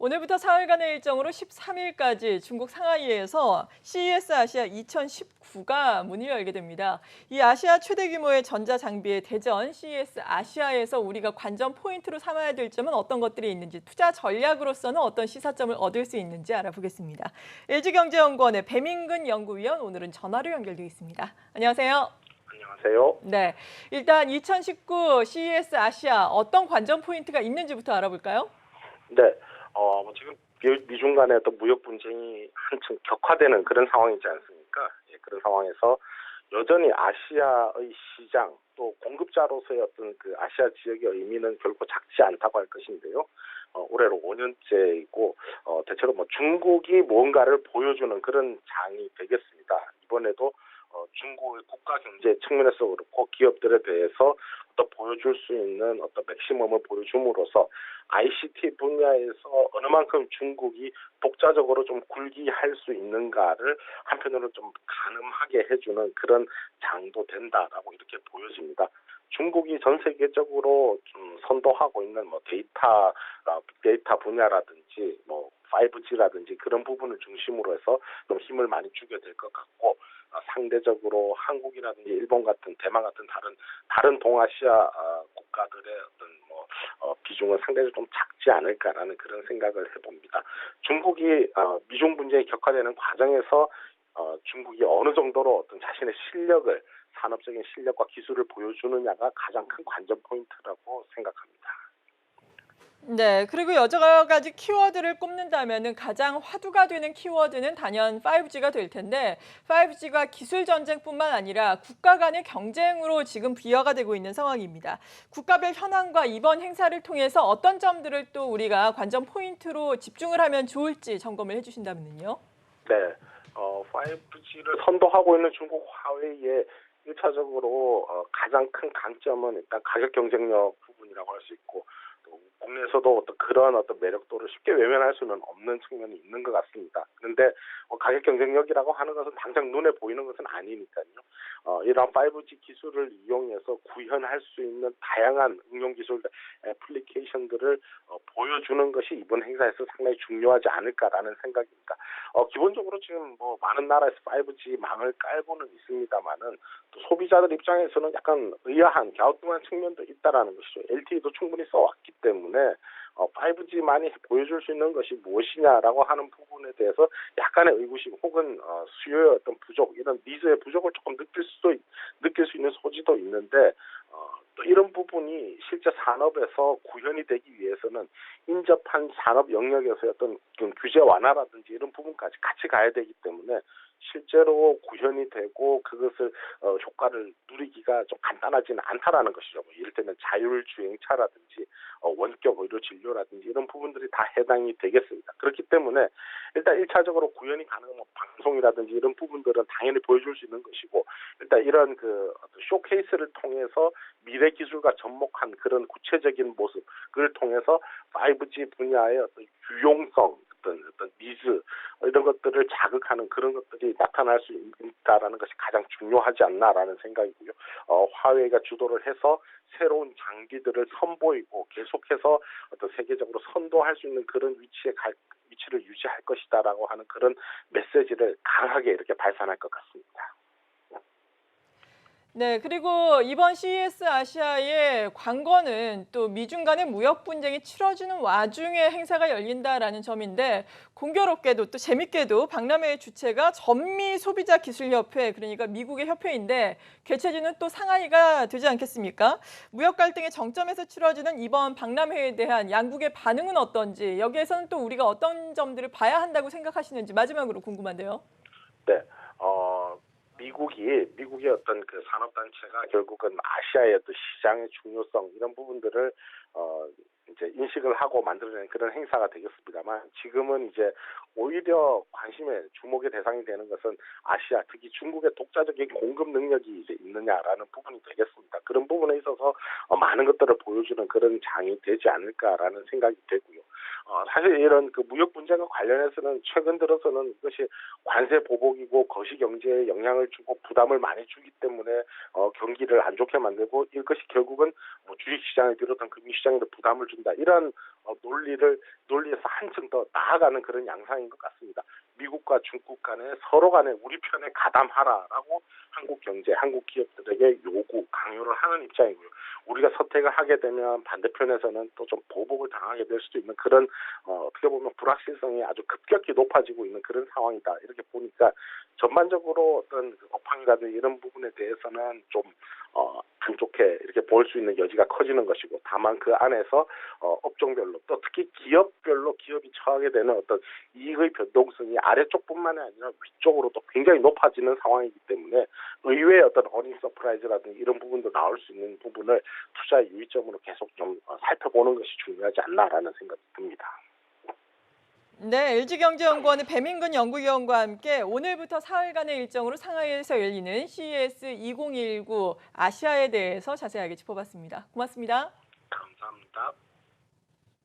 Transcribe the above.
오늘부터 사흘간의 일정으로 13일까지 중국 상하이에서 CES 아시아 2019가 문을 열게 됩니다. 이 아시아 최대 규모의 전자장비의 대전 CES 아시아에서 우리가 관전 포인트로 삼아야 될 점은 어떤 것들이 있는지, 투자 전략으로서는 어떤 시사점을 얻을 수 있는지 알아보겠습니다. LG경제연구원의 배민근 연구위원, 오늘은 전화로 연결되어 있습니다. 안녕하세요. 안녕하세요. 네, 일단 2019 CES 아시아 어떤 관전 포인트가 있는지부터 알아볼까요? 네, 지금 미중 간의 어떤 무역 분쟁이 한층 격화되는 그런 상황이지 않습니까? 예, 그런 상황에서 여전히 아시아의 시장 또 공급자로서의 어떤 그 아시아 지역의 의미는 결코 작지 않다고 할 것인데요. 올해로 5년째이고 대체로 뭐 중국이 무언가를 보여주는 그런 장이 되겠습니다. 이번에도 중국의 국가 경제 측면에서 그렇고 기업들에 대해서 어떤 보여줄 수 있는 어떤 맥시멈을 보여줌으로써 ICT 분야에서 어느 만큼 중국이 독자적으로 좀 굴기할 수 있는가를 한편으로 좀 가늠하게 해주는 그런 장도 된다라고 이렇게 보여집니다. 중국이 전 세계적으로 좀 선도하고 있는 뭐 빅데이터 분야라든지 뭐 5G라든지 그런 부분을 중심으로 해서 좀 힘을 많이 주게 될 것 같고, 상대적으로 한국이라든지 일본 같은 대만 같은 다른 동아시아 국가들의 어떤 비중은 상대적으로 좀 작지 않을까라는 그런 생각을 해봅니다. 중국이 미중 분쟁이 격화되는 과정에서 중국이 어느 정도로 어떤 자신의 실력을 산업적인 실력과 기술을 보여주느냐가 가장 큰 관전 포인트라고 생각합니다. 네, 그리고 여러 가지 키워드를 꼽는다면은 가장 화두가 되는 키워드는 단연 5G가 될 텐데, 5G가 기술 전쟁뿐만 아니라 국가 간의 경쟁으로 지금 비화가 되고 있는 상황입니다. 국가별 현황과 이번 행사를 통해서 어떤 점들을 또 우리가 관전 포인트로 집중을 하면 좋을지 점검을 해주신다면요. 네, 5G를 선도하고 있는 중국 화웨이의 1차적으로 가장 큰 강점은 일단 가격 경쟁력 부분이라고 할 수 있고, 또 국내에서도 그런 매력도를 쉽게 외면할 수는 없는 측면이 있는 것 같습니다. 그런데 가격 경쟁력이라고 하는 것은 당장 눈에 보이는 것은 아니니까요. 이런 5G 기술을 이용해서 구현할 수 있는 다양한 응용 기술 애플리케이션들을 보여주는 것이 이번 행사에서 상당히 중요하지 않을까라는 생각입니다. 기본적으로 지금 뭐 많은 나라에서 5G 망을 깔고는 있습니다만은, 또 소비자들 입장에서는 약간 의아한 갸우뚱한 측면도 있다라는 것이죠. LTE도 충분히 써왔기 때문에 5G만이 보여줄 수 있는 것이 무엇이냐라고 하는 부분에 대해서 약간의 의구심 혹은 수요의 어떤 부족, 이런 니즈의 부족을 조금 느낄 수 있는 소지도 있는데, 또 이런 부분이 실제 산업에서 구현이 되기 위해서는 인접한 산업 영역에서의 어떤 규제 완화라든지 이런 부분까지 같이 가야 되기 때문에 실제로 구현이 되고 그것을 효과를 누리기가 좀 간단하지는 않다라는 것이죠. 뭐 이를테면 자율주행차라든지 원격 의료 진료라든지 이런 부분들이 다 해당이 되겠습니다. 그렇기 때문에 일단 1차적으로 구현이 가능한 방송이라든지 이런 부분들은 당연히 보여줄 수 있는 것이고, 일단 이런 쇼케이스를 통해서 미래 기술과 접목한 그런 구체적인 모습을 통해서 5G 분야의 어떤 유용성, 어떤 니즈 이런 것들을 자극하는 그런 것들이 나타날 수 있다라는 것이 가장 중요하지 않나라는 생각이고요. 화웨이가 주도를 해서 새로운 장비들을 선보이고 계속해서 어떤 세계적으로 선도할 수 있는 그런 위치를 유지할 것이다라고 하는 그런 메시지를 강하게 이렇게 발산할 것 같습니다. 네, 그리고 이번 CES 아시아의 관건은 또 미중 간의 무역 분쟁이 치러지는 와중에 행사가 열린다라는 점인데, 공교롭게도 또 재밌게도 박람회의 주체가 전미 소비자 기술 협회, 그러니까 미국의 협회인데 개최지는 또 상하이가 되지 않겠습니까? 무역 갈등의 정점에서 치러지는 이번 박람회에 대한 양국의 반응은 어떤지, 여기에서는 또 우리가 어떤 점들을 봐야 한다고 생각하시는지 마지막으로 궁금한데요. 네, 미국의 어떤 그 산업단체가 결국은 아시아의 어떤 시장의 중요성 이런 부분들을 이제 인식을 하고 만들어낸 그런 행사가 되겠습니다만, 지금은 이제 오히려 주목의 대상이 되는 것은 아시아, 특히 중국의 독자적인 공급 능력이 이제 있느냐라는 부분이 되겠습니다. 그런 부분에 있어서 많은 것들을 보여주는 그런 장이 되지 않을까라는 생각이 되고요. 사실 이런 그 무역 분쟁과 관련해서는 최근 들어서는 이것이 관세 보복이고 거시 경제에 영향을 주고 부담을 많이 주기 때문에 경기를 안 좋게 만들고, 이것이 결국은 주식 시장을 비롯한 금융 시장에도 부담을 준다, 이런 논리에서 한층 더 나아가는 그런 양상인 것 같습니다. 미국과 중국 간에 서로 간에 우리 편에 가담하라라고 한국 경제, 한국 기업들에게 요구, 강요를 하는 입장이고요. 우리가 선택을 하게 되면 반대편에서는 또 좀 보복을 당하게 될 수도 있는 그런 어떻게 보면 불확실성이 아주 급격히 높아지고 있는 그런 상황이다. 이렇게 보니까 전반적으로 어떤 업황이라든지 이런 부분에 대해서는 좀 안 좋게 이렇게 볼 수 있는 여지가 커지는 것이고, 다만 그 안에서 업종별로 또 특히 기업별로 기업이 처하게 되는 어떤 이익의 변동성이 아래쪽뿐만이 아니라 위쪽으로도 굉장히 높아지는 상황이기 때문에 의외의 어떤 어닝 서프라이즈라든지 이런 부분도 나올 수 있는 부분을 투자 유의점으로 계속 좀 살펴보는 것이 중요하지 않나라는 생각이 듭니다. 네, LG경제연구원의 배민근 연구위원과 함께 오늘부터 사흘간의 일정으로 상하이에서 열리는 CES 2019 아시아에 대해서 자세하게 짚어봤습니다. 고맙습니다. 감사합니다.